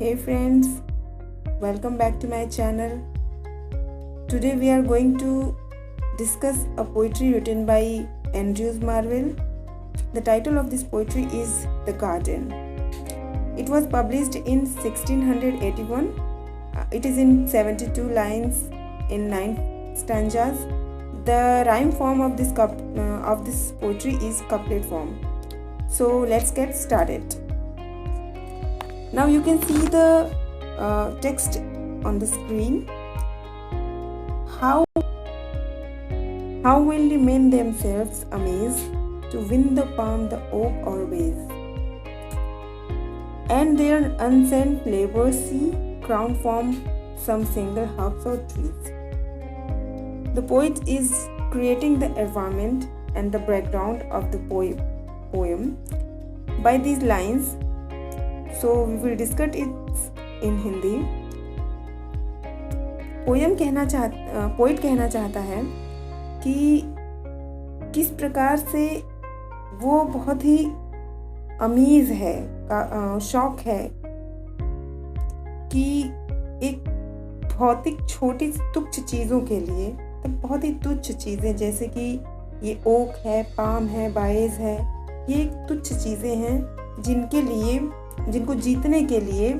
Hey friends, welcome back to my channel. Today we are going to discuss a poetry written by Andrew Marvell. The title of this poetry is The Garden. It was published in 1681. It is in 72 lines in 9 stanzas. The rhyme form of this poetry is couplet form. So let's get started. Now you can see the text on the screen. How will the men themselves amaze to win the palm the oak or vase, and their unsent labor see crown form some single herbs or trees. The poet is creating the environment and the background of the poem by these lines. So we will discuss it in Hindi. Poet कहना चाहता है कि किस प्रकार से वो बहुत ही अमीज़ है, शौक है कि एक भौतिक छोटी तुच्छ चीज़ों के लिए, बहुत ही तुच्छ चीज़ें जैसे कि ये ओक है, पाम है, बाएज है, ये एक तुच्छ चीज़ें हैं जिनको जीतने के लिए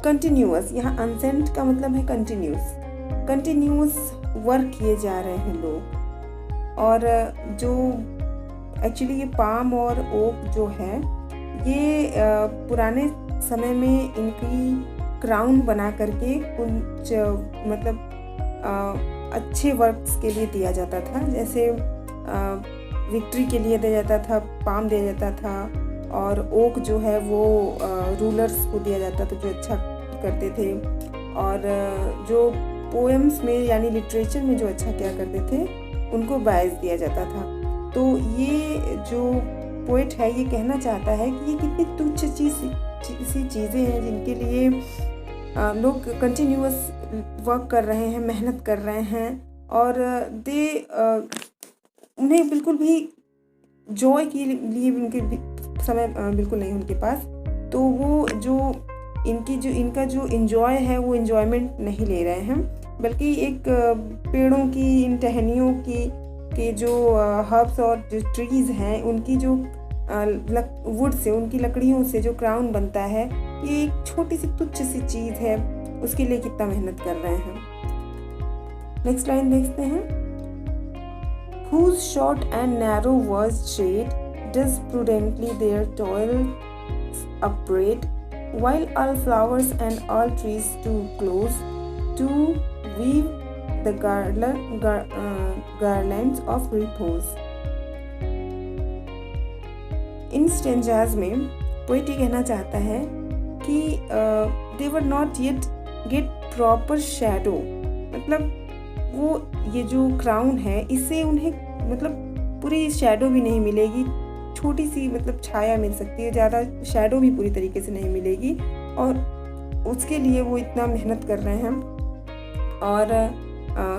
कंटिन्यूअस, यहाँ अनसेंट का मतलब है कंटिन्यूअस वर्क किए जा रहे हैं लोग। और जो एक्चुअली ये पाम और ओक जो है, ये पुराने समय में इनकी क्राउन बना करके कुछ अच्छे वर्क्स के लिए दिया जाता था। जैसे विक्ट्री के लिए दिया जाता था, पाम दिया जाता था, और ओक जो है वो रूलर्स को दिया जाता था जो अच्छा करते थे, और जो पोएम्स में यानी लिटरेचर में जो अच्छा क्या करते थे उनको बाइज दिया जाता था। तो ये जो पोएट है ये कहना चाहता है कि ये कितनी तुच्छ सी चीज़ें हैं जिनके लिए लोग कंटिन्यूअस वर्क कर रहे हैं, मेहनत कर रहे हैं, और उन्हें बिल्कुल भी जॉय के लिए उनके समय बिल्कुल नहीं उनके पास। तो वो इनका जो एंजॉय है वो एंजॉयमेंट नहीं ले रहे हैं, बल्कि एक पेड़ों की, इन टहनियों के जो हर्ब्स और जो ट्रीज़ हैं उनकी जो वुड से, उनकी लकड़ियों से जो क्राउन बनता है, ये एक छोटी सी तुच्छ सी चीज़ है, उसके लिए कितना मेहनत कर रहे हैं। नेक्स्ट लाइन देखते हैं। Whose short and narrow was shade does prudently their toil upbraid, while all flowers and all trees too close to weave the garlands of repose. In stanzas में पोएट ये कहना चाहता है कि they were not yet get proper shadow, मतलब वो ये जो क्राउन है इससे उन्हें पूरी शैडो भी नहीं मिलेगी, छोटी सी छाया मिल सकती है, ज़्यादा शैडो भी पूरी तरीके से नहीं मिलेगी, और उसके लिए वो इतना मेहनत कर रहे हैं। और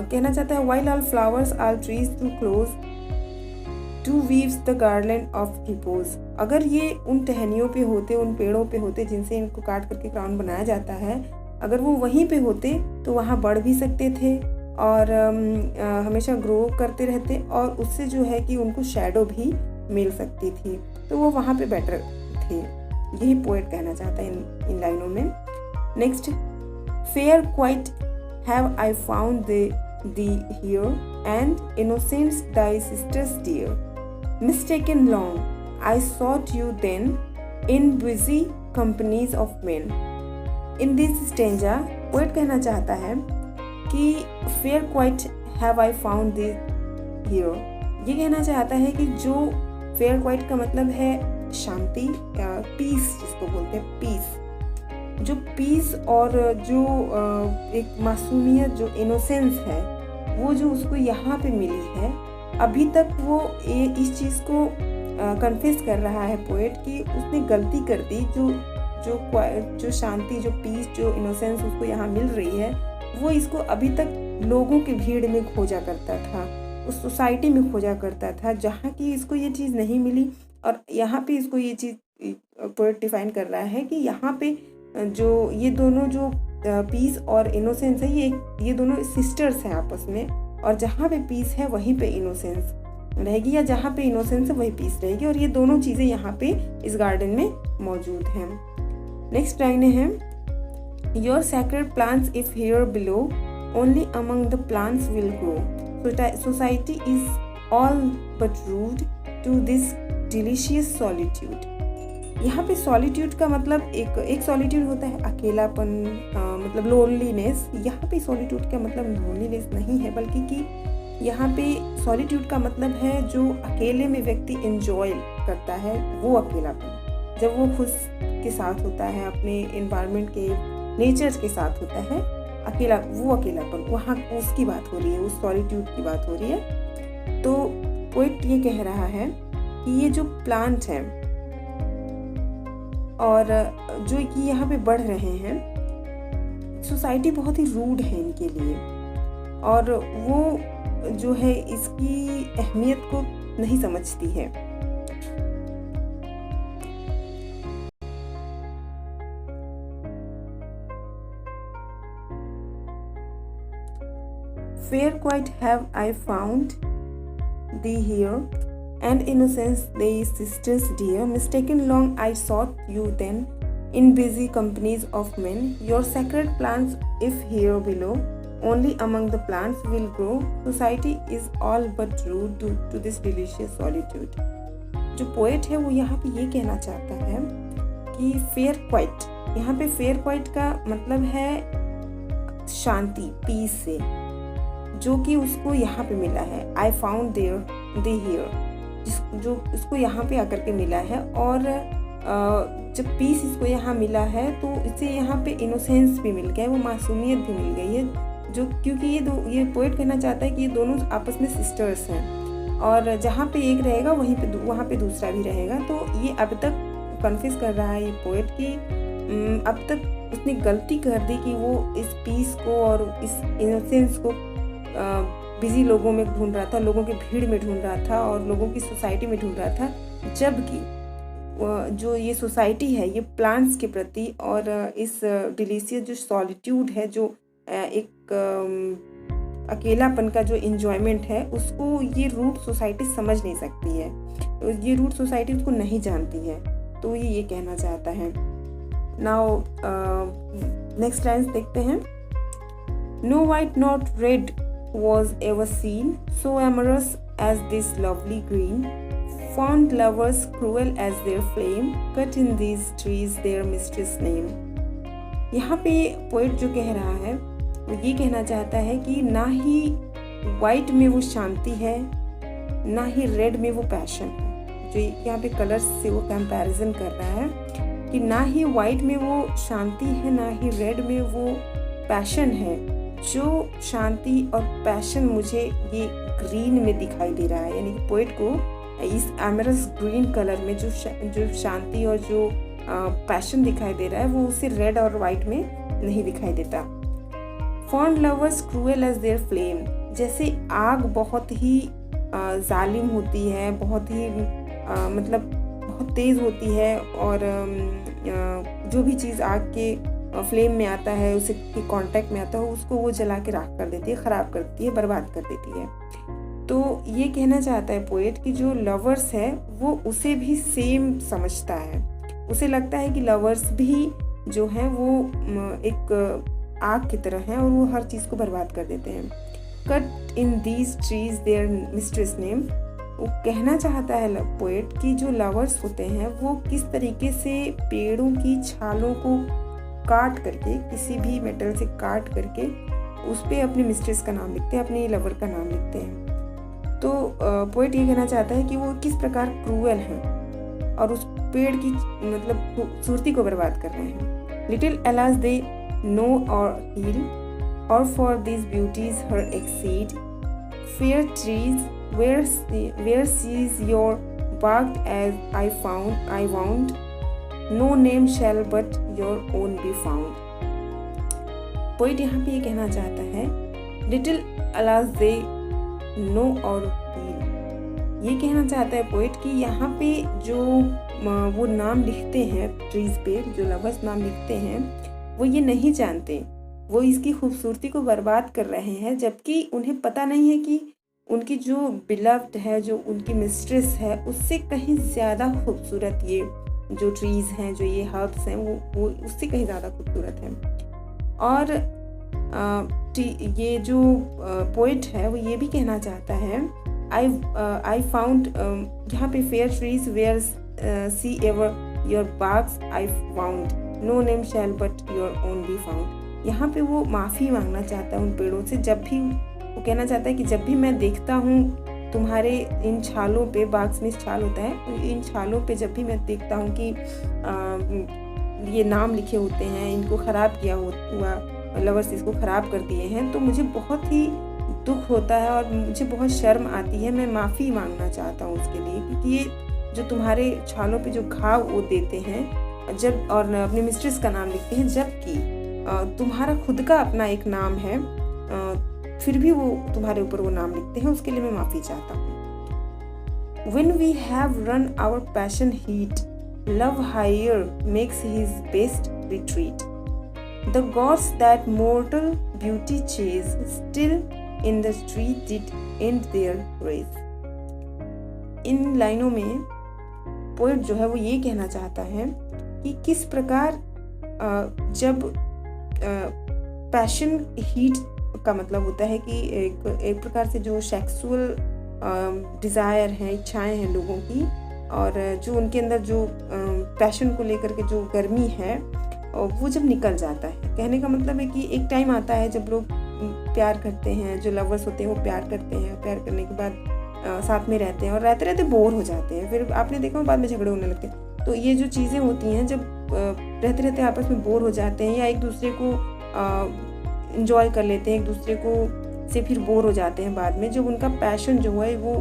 कहना चाहता है while all flowers all trees too close to weaves the garland of repose। अगर ये उन टहनियों पे होते, उन पेड़ों पे होते जिनसे इनको काट करके क्राउन बनाया जाता है, अगर वो वहीं पे होते तो वहाँ बढ़ भी सकते थे और हमेशा ग्रो करते रहते, और उससे जो है कि उनको शैडो भी मिल सकती थी, तो वो वहाँ पे बेटर थे। यही पोएट कहना चाहता है इन लाइनों में। Next, fair quiet have I found thee here and innocence thy sisters dear, mistaken long I sought you then in busy companies of men. In this stanza poet कहना चाहता है कि fair quiet have I found this here, ये कहना चाहता है कि जो फेयर क्वाइट का मतलब है शांति या पीस, जिसको बोलते हैं पीस, जो पीस और जो एक मासूमियत, जो इनोसेंस है, वो जो उसको यहाँ पे मिली है। अभी तक वो इस चीज़ को कन्फेस कर रहा है पोएट कि उसने गलती कर दी, जो शांति, जो पीस, जो इनोसेंस उसको यहाँ मिल रही है, वो इसको अभी तक लोगों की भीड़ में खोजा करता था, उस सोसाइटी में खोजा करता था जहाँ की इसको ये चीज़ नहीं मिली, और यहाँ पे इसको ये चीज़ पोएट डिफाइन कर रहा है कि यहाँ पे जो ये दोनों जो पीस और इनोसेंस है, ये दोनों सिस्टर्स हैं आपस में, और जहाँ पे पीस है वहीं पे इनोसेंस रहेगी, या जहाँ पे इनोसेंस है वही पीस रहेगी, और ये दोनों चीज़ें यहाँ पे इस गार्डन में मौजूद हैं। नेक्स्ट लाइन है, your sacred plants if here below only among the plants will grow, society is all but rude to this delicious solitude. यहाँ पे सॉलिट्यूड का मतलब एक सॉलिट्यूड होता है अकेलापन, मतलब लोनलीनेस। यहाँ पे सॉलिट्यूड का मतलब लोनलीनेस नहीं है, बल्कि कि यहाँ पे सॉलिट्यूड का मतलब है जो अकेले में व्यक्ति एंजॉय करता है वो अकेलापन। जब वो खुद के साथ होता है, अपने एनवायरनमेंट के नेचर के साथ होता है, वो अकेलापन, वहाँ उसकी बात हो रही है, उस सॉलिट्यूड की बात हो रही है। तो पोएट ये कह रहा है कि ये जो प्लांट हैं और जो कि यहाँ पे बढ़ रहे हैं, सोसाइटी बहुत ही रूड है इनके लिए, और वो जो है इसकी अहमियत को नहीं समझती है। Fair quite have I found thee here, and innocence they sisters dear, mistaken long I sought you then in busy companies of men, your sacred plants if here below only among the plants will grow, society is all but rude to this delicious solitude। जो poet है वो यहाँ पे ये कहना चाहता है कि फेयर क्वाइट, यहाँ पे फेयर क्वाइट का मतलब है शांति, पीस से, जो कि उसको यहाँ पे मिला है। आई फाउंड दे हियर, जो उसको यहाँ पे आकर के मिला है, और जब पीस इसको यहाँ मिला है तो इससे यहाँ पे इनोसेंस भी मिल गया है, वो मासूमियत भी मिल गई है, जो क्योंकि ये पोएट कहना चाहता है कि ये दोनों आपस में सिस्टर्स हैं, और जहाँ पे एक रहेगा वहाँ पे दूसरा भी रहेगा। तो ये अब तक कन्फ्यूज कर रहा है ये पोएट कि अब तक उसने गलती कर दी कि वो इस पीस को और इस इनोसेंस को बिजी लोगों में ढूंढ रहा था, लोगों की भीड़ में ढूंढ रहा था, और लोगों की सोसाइटी में ढूंढ रहा था, जबकि जो ये सोसाइटी है ये प्लांट्स के प्रति और इस डिलीशियस जो सॉलिट्यूड है, जो एक अकेलापन का जो एंजॉयमेंट है, उसको ये रूट सोसाइटी समझ नहीं सकती है, तो ये रूट सोसाइटी उसको नहीं जानती है। तो ये कहना चाहता है। नाउ नेक्स्ट लाइन देखते हैं। No white not red was ever seen, so amorous as this lovely green, fond lovers cruel as their flame, cut in these trees their mistress name। यहाँ पे पोएट जो कह रहा है वो ये कहना चाहता है कि ना ही वाइट में वो शांति है, ना ही रेड में वो पैशन है। जो यहाँ पे कलर्स से वो कंपैरिजन कर रहा है कि ना ही वाइट में वो शांति है, ना ही रेड में वो पैशन है। जो शांति और पैशन मुझे ये ग्रीन में दिखाई दे रहा है, यानी कि पोएट को इस एमरस ग्रीन कलर में जो शांति और जो पैशन दिखाई दे रहा है, वो उसे रेड और वाइट में नहीं दिखाई देता। Fond lovers cruel as their flame, जैसे आग बहुत ही जालिम होती है, बहुत ही मतलब बहुत तेज़ होती है, और जो भी चीज़ आग के फ्लेम में आता है, उसे कांटेक्ट में आता है, उसको वो जला के राख कर देती है, ख़राब कर देती है, बर्बाद कर देती है। तो ये कहना चाहता है पोएट कि जो लवर्स है वो उसे भी सेम समझता है, उसे लगता है कि लवर्स भी जो हैं वो एक आग की तरह हैं और वो हर चीज़ को बर्बाद कर देते हैं। Cut in these trees their mistress name, वो कहना चाहता है पोएट कि जो लवर्स होते हैं वो किस तरीके से पेड़ों की छालों को काट करके, किसी भी मेटल से काट करके उस पर अपनी मिस्ट्रेस का नाम लिखते हैं, अपने लवर का नाम लिखते हैं। तो पोएट ये कहना चाहता है कि वो किस प्रकार क्रूएल हैं और उस पेड़ की मतलब खूबसूरती को बर्बाद कर रहे हैं। Little alas they know or heed or far this beauties her exceed, fair trees where seas your barked as I wound, no name shall but your own be found। Poet यहाँ पे ये कहना चाहता है little alas they know or heal, ये कहना चाहता है पोइट कि यहाँ पे जो वो नाम लिखते हैं ट्रीज पे, जो लवर्स नाम लिखते हैं, वो ये नहीं जानते, वो इसकी खूबसूरती को बर्बाद कर रहे हैं, जबकि उन्हें पता नहीं है कि उनकी जो बिलव्ड है, जो उनकी मिस्ट्रेस है, उससे कहीं ज़्यादा खूबसूरत ये जो ट्रीज़ हैं, जो ये हर्ब्स हैं, वो उससे कहीं ज़्यादा खूबसूरत हैं। और ये जो पोइट है वो ये भी कहना चाहता है, आई फाउंड, यहाँ पे fair trees wheresoe'er your barks I found, no name shall but your own be found. यहाँ पे वो माफ़ी मांगना चाहता है उन पेड़ों से। जब भी वो कहना चाहता है कि जब भी मैं देखता हूँ तुम्हारे इन छालों पे, बाग्स में छाल होता है, इन छालों पे जब भी मैं देखता हूँ कि ये नाम लिखे होते हैं, इनको ख़राब किया हुआ, लवर्स इसको ख़राब कर दिए हैं, तो मुझे बहुत ही दुख होता है और मुझे बहुत शर्म आती है। मैं माफ़ी मांगना चाहता हूँ उसके लिए, क्योंकि ये जो तुम्हारे छालों पे जो घाव वो देते हैं जब, और अपने मिस्ट्रेस का नाम लिखते हैं, जबकि तुम्हारा खुद का अपना एक नाम है, फिर भी वो तुम्हारे ऊपर वो नाम लिखते हैं, उसके लिए मैं माफ़ी चाहता हूँ। When we have run our passion heat, love higher makes his best retreat. The gods that mortal beauty chase, still in the street did end their race. इन लाइनों में पोएट जो है वो ये कहना चाहता है कि किस प्रकार जब पैशन हीट का मतलब होता है कि एक प्रकार से जो सेक्सुअल डिज़ायर है, इच्छाएं हैं लोगों की, और जो उनके अंदर जो पैशन को लेकर के जो गर्मी है वो जब निकल जाता है। कहने का मतलब है कि एक टाइम आता है जब लोग प्यार करते हैं, जो लवर्स होते हैं वो प्यार करते हैं, प्यार करने के बाद साथ में रहते हैं और रहते रहते बोर हो जाते हैं, फिर आपने देखा बाद में झगड़े होने लगते हैं। तो ये जो चीज़ें होती हैं, जब रहते रहते आपस में बोर हो जाते हैं या एक दूसरे को इंजॉय कर लेते हैं, एक दूसरे को से फिर बोर हो जाते हैं, बाद में जब उनका पैशन जो है वो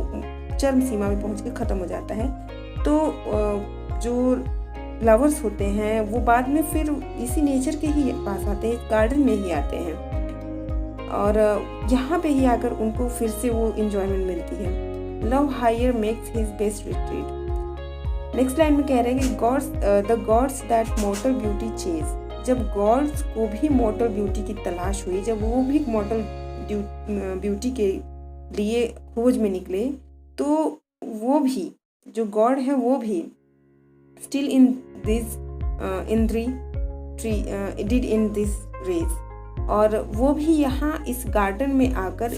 चरम सीमा में पहुंच के ख़त्म हो जाता है, तो जो लवर्स होते हैं वो बाद में फिर इसी नेचर के ही पास आते हैं, गार्डन में ही आते हैं, और यहाँ पे ही आकर उनको फिर से वो इंजॉयमेंट मिलती है। Love hither makes his best retreat. Next line में कह रहे हैं कि gods the gods that mortal beauty chase. जब गॉड्स को भी मॉर्टल ब्यूटी की तलाश हुई, जब वो भी मॉर्टल ब्यूटी के लिए खोज में निकले, तो वो भी जो गॉड है वो भी still in this did in this race, और वो भी यहाँ इस गार्डन में आकर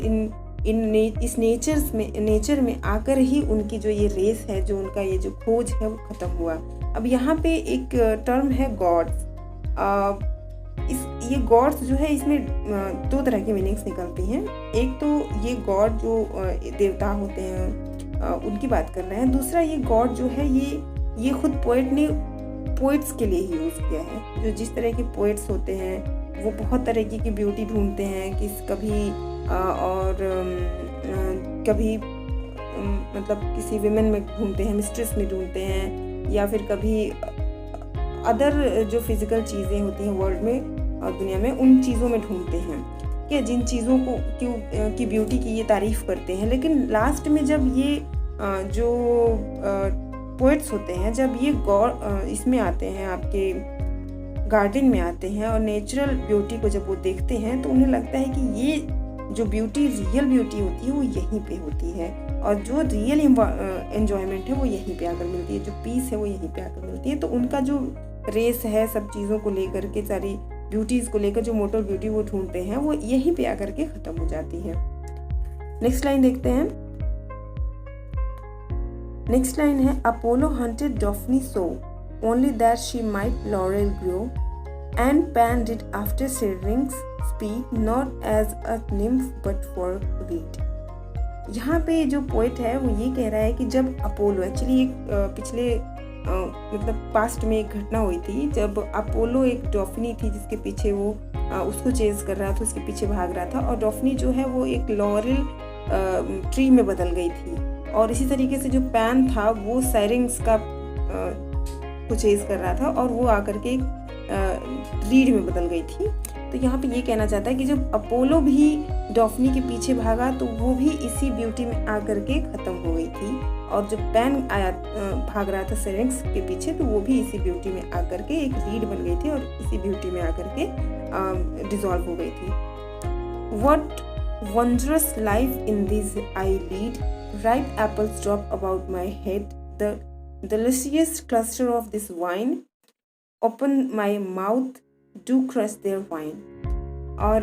इस नेचर में आकर ही उनकी जो ये रेस है, जो उनका ये जो खोज है वो ख़त्म हुआ। अब यहाँ पे एक टर्म है गॉड्स। ये गॉड्स जो है, इसमें दो तरह की मीनिंग्स निकलती हैं। एक तो ये गॉड जो देवता होते हैं उनकी बात कर रहे हैं, दूसरा ये गॉड जो है ये खुद पोएट ने पोएट्स के लिए ही यूज़ किया है। जो जिस तरह के पोएट्स होते हैं वो बहुत तरीके की ब्यूटी ढूंढते हैं, कभी मतलब किसी विमेन में ढूंढते हैं, मिस्ट्रेस में ढूंढते हैं, या फिर कभी अदर जो फिजिकल चीज़ें होती हैं वर्ल्ड में और दुनिया में, उन चीज़ों में ढूंढते हैं कि जिन चीज़ों को की ब्यूटी की ये तारीफ़ करते हैं। लेकिन लास्ट में जब ये जो पोएट्स होते हैं, जब ये इसमें आते हैं, आपके गार्डन में आते हैं और नेचुरल ब्यूटी को जब वो देखते हैं, तो उन्हें लगता है कि ये जो ब्यूटी, रियल ब्यूटी होती है वो यहीं पे होती है, और जो रियल एन्जॉयमेंट है वो यहीं पे आकर मिलती है, जो पीस है वो यहीं पे आकर मिलती है। तो उनका जो रेस है सब चीज़ों को लेकर के, सारी ब्यूटीज़ को लेकर जो मोटल ब्यूटी वो ढूंढते हैं, वो यहीं पे आकर के ख़त्म हो जाती है। नेक्स्ट लाइन देखते हैं। नेक्स्ट लाइन है, Apollo hunted Daphne so only that she might laurel grow, and Pan did after Syrinx speak, not as a nymph but for reed. यहाँ पे जो पोएट है वो ये कह रहा है कि जब अपोलो, एक्चुअली एक पिछले मतलब पास्ट में एक घटना हुई थी, जब अपोलो एक डॉफनी थी जिसके पीछे वो उसको चेज कर रहा था, उसके पीछे भाग रहा था, और डॉफनी जो है वो एक लॉरेल ट्री में बदल गई थी, और इसी तरीके से जो पैन था वो साइरिंग्स का को चेज कर रहा था और वो आकर के रीड में बदल गई थी। तो यहाँ पे ये कहना चाहता है कि जब अपोलो भी डॉफनी के पीछे भागा तो वो भी इसी ब्यूटी में आकर के ख़त्म हो गई थी, और जब पैन आया भाग रहा था सिरिंक्स के पीछे, तो वो भी इसी ब्यूटी में आकर के एक लीड बन गई थी और इसी ब्यूटी में आकर के डिसॉल्व हो गई थी। What wondrous life in this I lead, ripe apples drop about my head, the delicious cluster of this wine, open my mouth, do crush their wine। और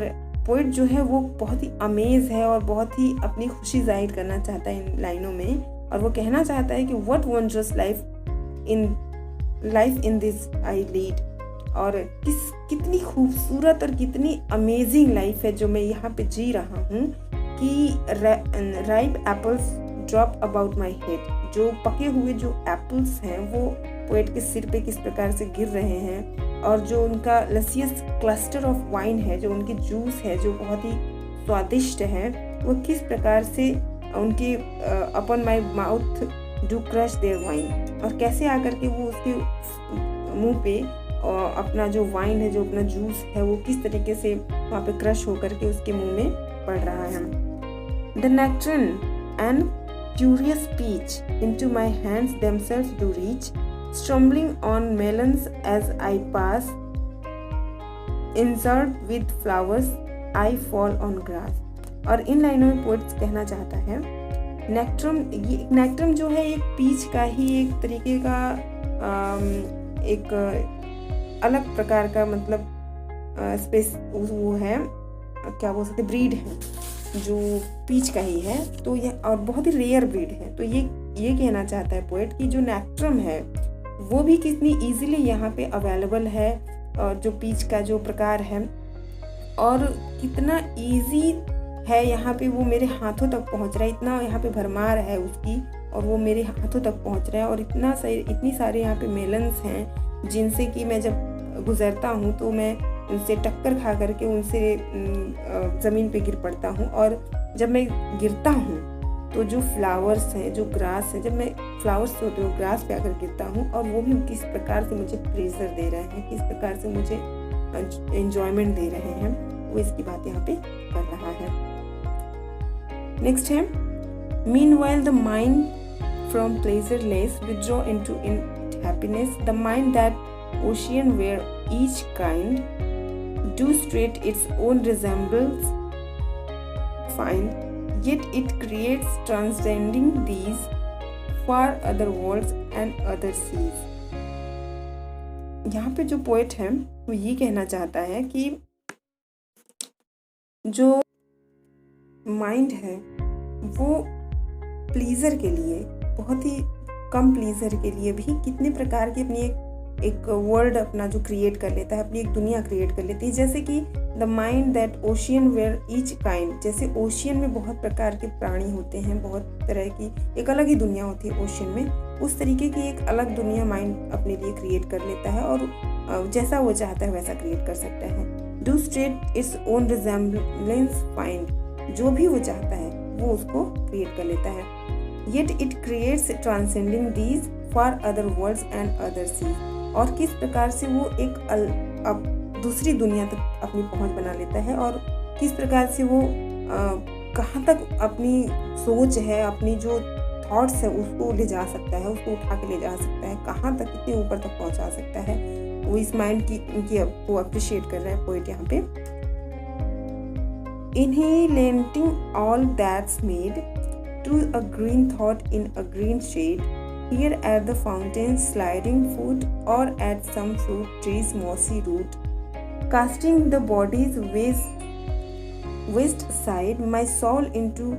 पोइट जो है वो बहुत ही अमेज है और बहुत ही अपनी खुशी जाहिर करना चाहता है इन लाइनों में, और वो कहना चाहता है कि what wondrous life in this I lead, और कितनी खूबसूरत और कितनी अमेजिंग लाइफ है जो मैं यहाँ पे जी रहा हूँ कि ripe apples drop about my head, जो पके हुए जो एप्पल्स हैं वो पोएट के सिर पे किस प्रकार से गिर रहे हैं, और जो उनका लसियस क्लस्टर ऑफ वाइन है, जो उनकी जूस है जो बहुत ही स्वादिष्ट है, वो किस प्रकार से उनकी upon my mouth do crush their wine, और कैसे आकर के वो उसके मुंह पे अपना जो वाइन है, जो अपना जूस है, वो किस तरीके से वहाँ पे क्रश होकर के उसके मुंह में पड़ रहा है। The nectarine and curious peach into my hands themselves do reach, stumbling on melons as I pass, insert with flowers I fall on grass। और इन लाइनों में पोएट्स कहना चाहता है नेक्ट्रम जो है एक पीच का ही एक तरीके का एक अलग प्रकार का मतलब स्पेस वो है, क्या बोल सकते, ब्रीड है जो पीच का ही है, तो ये और बहुत ही रेयर ब्रीड है। तो ये कहना चाहता है पोएट कि जो नेक्ट्रम है वो भी कितनी इजीली यहाँ पे अवेलेबल है, और जो पीच का जो प्रकार है, और कितना इजी है यहाँ पे वो मेरे हाथों तक पहुँच रहा है, इतना यहाँ पे भरमार है उसकी और वो मेरे हाथों तक पहुँच रहा है। और इतनी सारे यहाँ पे मेलन्स हैं जिनसे कि मैं जब गुजरता हूँ तो मैं उनसे टक्कर खा करके उनसे ज़मीन पे गिर पड़ता हूँ, और जब मैं गिरता हूँ तो जो फ्लावर्स हैं, जो ग्रास है, जब मैं फ्लावर्स होते हुए ग्रास पे आकर गिरता हूँ और वो भी किस प्रकार से मुझे प्लेजर दे रहे हैं, किस प्रकार से मुझे एंजॉयमेंट दे रहे हैं, वो इसकी बात यहाँ पे कर रहा है। नेक्स्ट है meanwhile the mind from pleasure less withdraw into happiness, the mind that ocean where each kind do straight its own resemblance find, yet it creates transcending these far other worlds and other seas। यहाँ पे जो poet है वो ये कहना चाहता है कि जो माइंड है वो प्लीजर के लिए, बहुत ही कम प्लीजर के लिए भी कितने प्रकार की अपनी एक वर्ल्ड अपना जो क्रिएट कर लेता है, अपनी एक दुनिया क्रिएट कर लेती है। जैसे कि the mind that ocean where each kind, जैसे ओशियन में बहुत प्रकार के प्राणी होते हैं, बहुत तरह की एक अलग ही दुनिया होती है ओशियन में, उस तरीके की एक अलग दुनिया माइंड अपने लिए क्रिएट कर लेता है और जैसा वो चाहता है वैसा क्रिएट कर सकता है। Do straight its own resemblance find, जो भी वो चाहता है वो उसको क्रिएट कर लेता है। Yet it creates transcending these far other worlds and other seas, और किस प्रकार से वो एक दूसरी दुनिया तक अपनी पहुंच बना लेता है, और किस प्रकार से वो कहाँ तक अपनी सोच है, अपनी जो थॉट्स है उसको ले जा सकता है, उसको उठा के ले जा सकता है, कहाँ तक कितने ऊपर तक पहुंचा सकता है, वो इस माइंड की वो अप्रिशिएट कर रहा है पोएट यहाँ पे। Inhaling all that's made to a green thought in a green shade, here at the fountain's sliding foot or at some fruit tree's mossy root, casting the body's waist aside, my soul into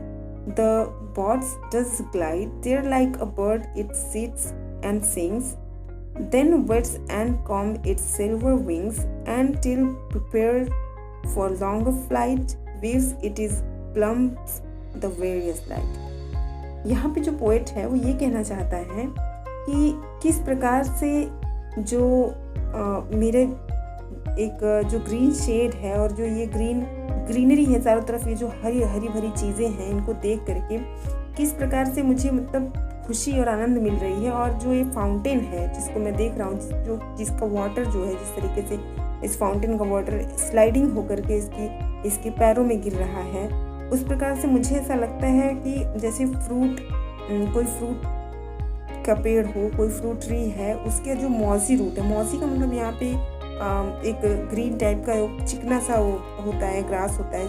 the bods does glide, there like a bird it sits and sings, then wets and comb its silver wings, and till prepared for longer flight, waves it is plumps the various light। यहाँ पे जो poet है वो ये कहना चाहता है कि किस प्रकार से जो मेरे एक जो ग्रीन शेड है और जो ये ग्रीनरी है चारों तरफ, ये जो हरी भरी चीज़ें हैं, इनको देख करके किस प्रकार से मुझे मतलब खुशी और आनंद मिल रही है। और जो ये फाउंटेन है जिसको मैं देख रहा हूँ, जिसका वाटर जो है जिस तरीके से इस फाउंटेन का वाटर स्लाइडिंग होकर के इसके पैरों में गिर रहा है, उस प्रकार से मुझे ऐसा लगता है कि जैसे कोई फ्रूट का पेड़ हो, कोई फ्रूट ट्री है, उसके जो मौजी रूट है, मौजी का मतलब यहाँ पे एक ग्रीन टाइप का चिकना सा वो होता है, ग्रास होता है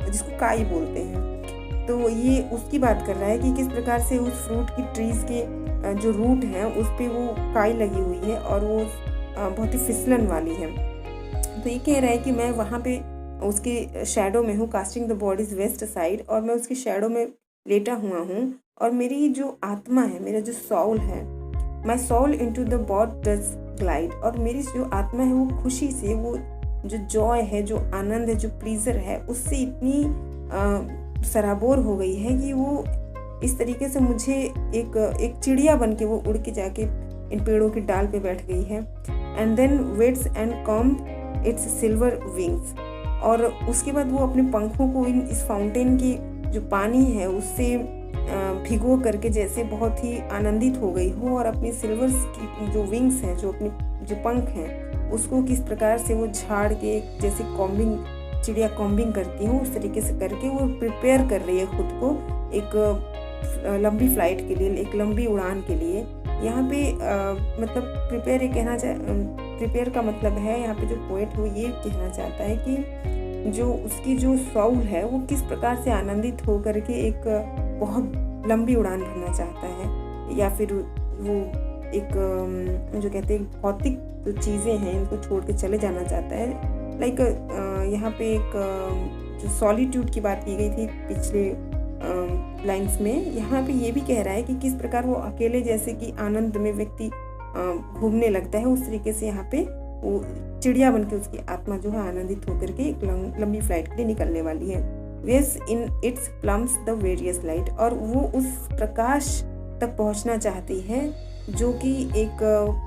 जिसको काई बोलते हैं। तो ये उसकी बात कर रहा है कि किस प्रकार से उस फ्रूट की ट्रीज के जो रूट हैं उस पे वो काई लगी हुई है और वो बहुत ही फिसलन वाली है। तो ये कह रहा है कि मैं वहाँ पे उसके शैडो में हूँ, casting the bodies west side, और मैं उसके शैडो में लेटा हुआ हूँ, और मेरी जो आत्मा है, मेरा जो सोल है, my soul into the bough does glide, और मेरी जो आत्मा है वो खुशी से, वो जो जॉय है, जो आनंद है, जो प्लीजर है, उससे इतनी सराबोर हो गई है कि वो इस तरीके से मुझे एक चिड़िया बन के वो उड़ के जाके इन पेड़ों की डाल पे बैठ गई है। And then whets and comb its silver wings, और उसके बाद वो अपने पंखों को इस फाउंटेन की जो पानी है उससे भिगो करके जैसे बहुत ही आनंदित हो गई हो, और अपनी सिल्वर की जो विंग्स हैं, जो अपने जो पंख हैं, उसको किस प्रकार से वो झाड़ के जैसे कॉम्बिंग, चिड़िया कॉम्बिंग करती हो, उस तरीके से करके वो प्रिपेयर कर रही है खुद को एक लंबी फ्लाइट के लिए, एक लंबी उड़ान के लिए। यहाँ पे मतलब प्रिपेयर का मतलब है, यहाँ पे जो पोएट वो ये कहना चाहता है कि जो उसकी जो सोल है वो किस प्रकार से आनंदित हो करके एक बहुत लंबी उड़ान भरना चाहता है, या फिर वो एक जो कहते हैं भौतिक जो चीज़ें हैं इनको छोड़ के चले जाना चाहता है। लाइक यहाँ पे एक जो सॉलिट्यूड की बात की गई थी पिछले लाइन्स में, यहाँ पे ये भी कह रहा है कि किस प्रकार वो अकेले जैसे कि आनंद में व्यक्ति घूमने लगता है, उस तरीके से यहाँ पे वो चिड़िया बन के उसकी आत्मा जो है आनंदित होकर के एक लंबी फ्लाइट के लिए निकलने वाली है। वेस in its plums the various light, और वो उस प्रकाश तक पहुँचना चाहती है जो कि एक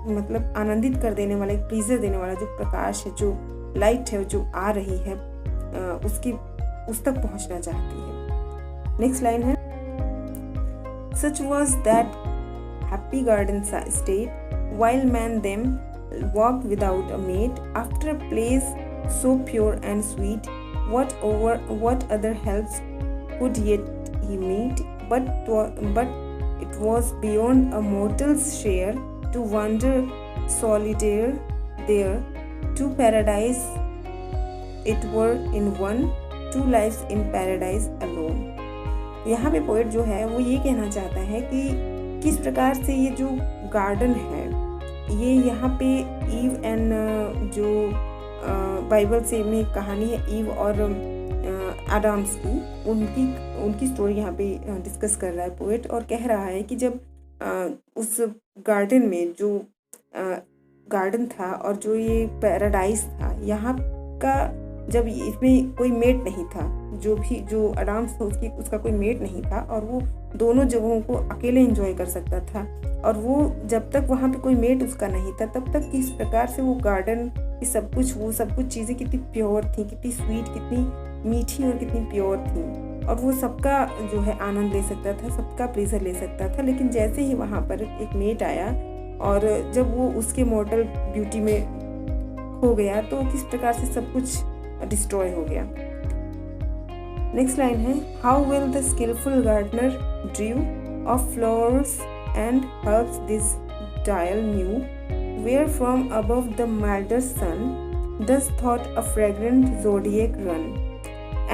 मतलब आनंदित कर देने वाला, एक प्लीजर देने वाला जो प्रकाश है, जो लाइट है जो आ रही है, उस तक पहुँचना चाहती है। नेक्स्ट लाइन है, सच was that happy garden state while man them walked without a mate after a place so pure and sweet, what other helps could yet he meet, but it was beyond a mortal's share to wander solitaire there to paradise. It were in one, two lives in paradise alone. यहाँ पे poet जो है वो ये कहना चाहता है कि किस प्रकार से ये जो गार्डन है, ये यहाँ पे ईव एंड जो बाइबल से में एक कहानी है ईव और आदाम्स की, उनकी स्टोरी यहाँ पे डिस्कस कर रहा है पोएट, और कह रहा है कि जब उस गार्डन में जो गार्डन था और जो ये पैराडाइज था, यहाँ का जब इसमें कोई मेट नहीं था, जो आदाम्स था उसका कोई मेट नहीं था, और वो दोनों जगहों को अकेले एंजॉय कर सकता था, और वो जब तक वहाँ पे कोई मेट उसका नहीं था तब तक किस प्रकार से वो गार्डन की सब कुछ चीज़ें कितनी प्योर थी, कितनी स्वीट, कितनी मीठी और कितनी प्योर थी, और वो सबका जो है आनंद ले सकता था, सबका प्लेजर ले सकता था। लेकिन जैसे ही वहाँ पर एक मेट आया और जब वो उसके मॉर्टल ब्यूटी में खो गया तो किस प्रकार से सब कुछ डिस्ट्रॉय हो गया। नेक्स्ट लाइन है, how will the skilful gardener drew of flowers and herbs this dial new, where from above the milder sun does thought a fragrant zodiac run,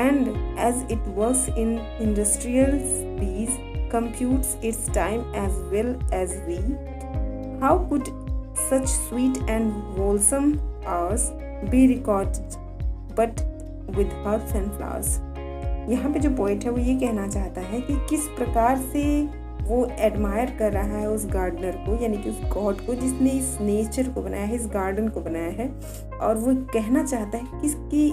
and as it works in industrial bees computes its time as well as we, how could such sweet and wholesome hours be recorded but with herbs and flowers। यहाँ पे जो poet है वो ये कहना चाहता है कि किस प्रकार से वो एडमायर कर रहा है उस गार्डनर को, यानी कि उस गॉड को जिसने इस नेचर को बनाया है, इस गार्डन को बनाया है, और वो कहना चाहता है कि इसकी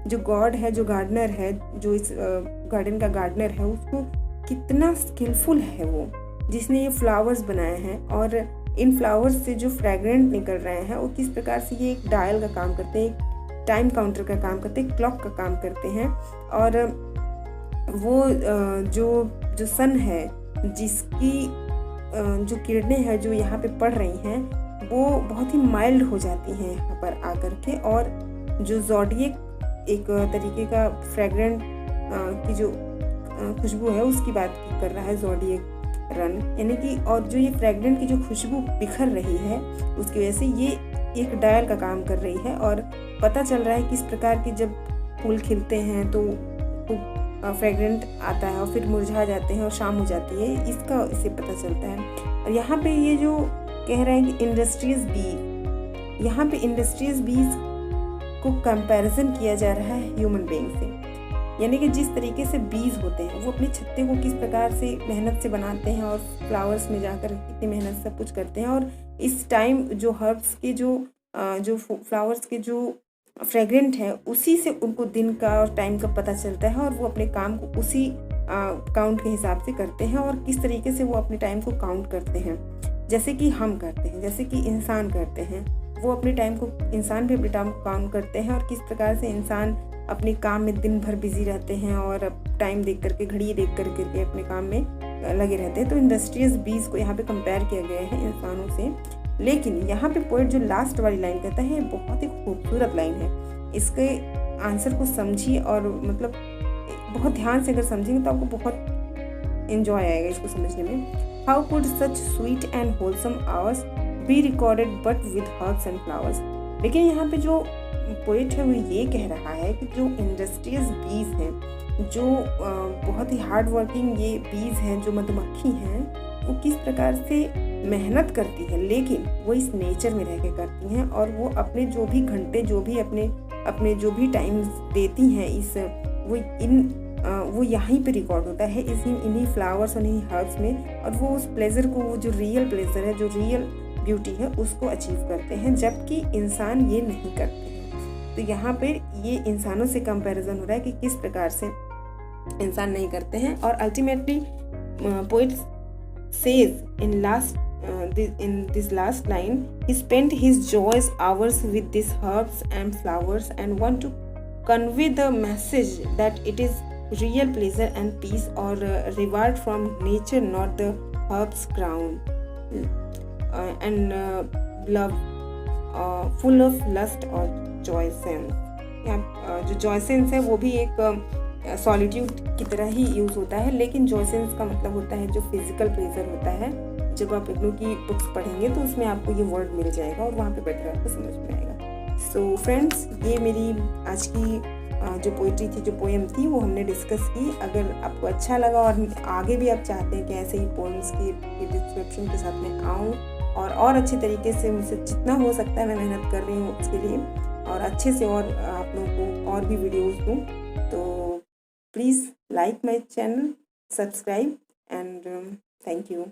जो गॉड है, जो गार्डनर है, जो इस गार्डन का गार्डनर है, उसको कितना स्किलफुल है वो, जिसने ये फ्लावर्स बनाए हैं, और इन फ्लावर्स से जो फ्रेगरेंट निकल रहे हैं वो किस प्रकार से ये एक डायल का काम करते हैं, एक टाइम काउंटर का काम करते हैं, क्लॉक का काम करते हैं, और वो जो सन है जिसकी जो किरणें हैं जो यहाँ पे पड़ रही हैं वो बहुत ही माइल्ड हो जाती हैं यहाँ पर आकर के, और जो ज़ोडिएक एक तरीके का फ्रेगरेंट की जो खुशबू है उसकी बात कर रहा है ज़ोडिएक रन, यानी कि और जो ये फ्रेगरेंट की जो खुशबू बिखर रही है उसकी वजह से ये एक डायल का काम कर रही है और पता चल रहा है किस प्रकार की जब फूल खिलते हैं तो फ्रेगरेंट आता है और फिर मुरझा जाते हैं और शाम हो जाती है, इससे पता चलता है। और यहाँ पे ये जो कह रहे हैं कि इंडस्ट्रियस बी, यहाँ पे इंडस्ट्रियस बीज को कंपैरिजन किया जा रहा है ह्यूमन बीइंग से, यानी कि जिस तरीके से बीज होते हैं वो अपने छत्ते को किस प्रकार से मेहनत से बनाते हैं और फ्लावर्स में जाकर कितनी मेहनत सब कुछ करते हैं, और इस टाइम जो हर्ब्स के जो फ्लावर्स के जो फ्रेगरेंट है उसी से उनको दिन का और टाइम का पता चलता है और वो अपने काम को उसी काउंट के हिसाब से करते हैं। और किस तरीके से वो अपने टाइम को काउंट करते हैं, जैसे कि हम करते हैं, जैसे कि इंसान करते हैं, वो अपने टाइम को, इंसान भी अपने टाइम को काउंट करते हैं। और किस प्रकार से इंसान अपने काम में दिन भर बिजी रहते हैं और टाइम देख करके, घड़ी देख करके अपने काम में लगे रहते हैं। तो इंडस्ट्रियस बीज को यहाँ पे कंपेयर किया गया है इंसानों से। लेकिन यहाँ पे पोएट जो लास्ट वाली लाइन कहता है बहुत ही खूबसूरत लाइन है, इसके आंसर को समझिए और मतलब बहुत ध्यान से अगर समझेंगे तो आपको बहुत एंजॉय आएगा इसको समझने में। How could such sweet and wholesome hours be recorded but with herbs and flowers. लेकिन यहाँ पे जो पोएट है वो ये कह रहा है कि जो इंडस्ट्रियस बीज हैं, जो बहुत ही हार्ड वर्किंग ये बीज हैं, जो मधुमक्खी हैं, वो किस प्रकार से मेहनत करती है, लेकिन वो इस नेचर में रह के करती हैं और वो अपने जो भी घंटे, जो भी अपने जो भी टाइम देती हैं इस वो यहीं पे रिकॉर्ड होता है इन्हीं फ्लावर्स और इन्हीं हर्ब्स में, और वो उस प्लेजर को, वो जो रियल प्लेजर है, जो रियल ब्यूटी है, उसको अचीव करते हैं, जबकि इंसान ये नहीं करते हैं। तो यहाँ पे ये इंसानों से कंपैरिजन हो रहा है कि किस प्रकार से इंसान नहीं करते हैं। और ultimately poet says in this last line, he spent his joyous hours with these herbs and flowers and want to convey the message that it is real pleasure and peace or reward from nature, not the herb's crown, and love full of lust or joysense। यहाँ जो joysense है वो भी एक solitude की तरह ही use होता है, लेकिन जॉयसेंस का मतलब होता है जो फिजिकल प्लेजर होता है। जब आप इग्नू की बुक्स पढ़ेंगे तो उसमें आपको ये वर्ड मिल जाएगा और वहाँ पे बेटर आपको समझ में आएगा। सो फ्रेंड्स, ये मेरी आज की जो पोइट्री थी, जो पोएम थी, वो हमने डिस्कस की। अगर आपको अच्छा लगा और आगे भी आप चाहते हैं कि ऐसे ही पोएम्स की डिस्क्रिप्शन के साथ में आऊँ और अच्छे तरीके से मुझसे जितना हो सकता है मैं मेहनत कर रही हूँ उसके लिए, और अच्छे से और आप लोगों को और भी वीडियोज़ दूँ, तो please like my channel, subscribe, and thank you.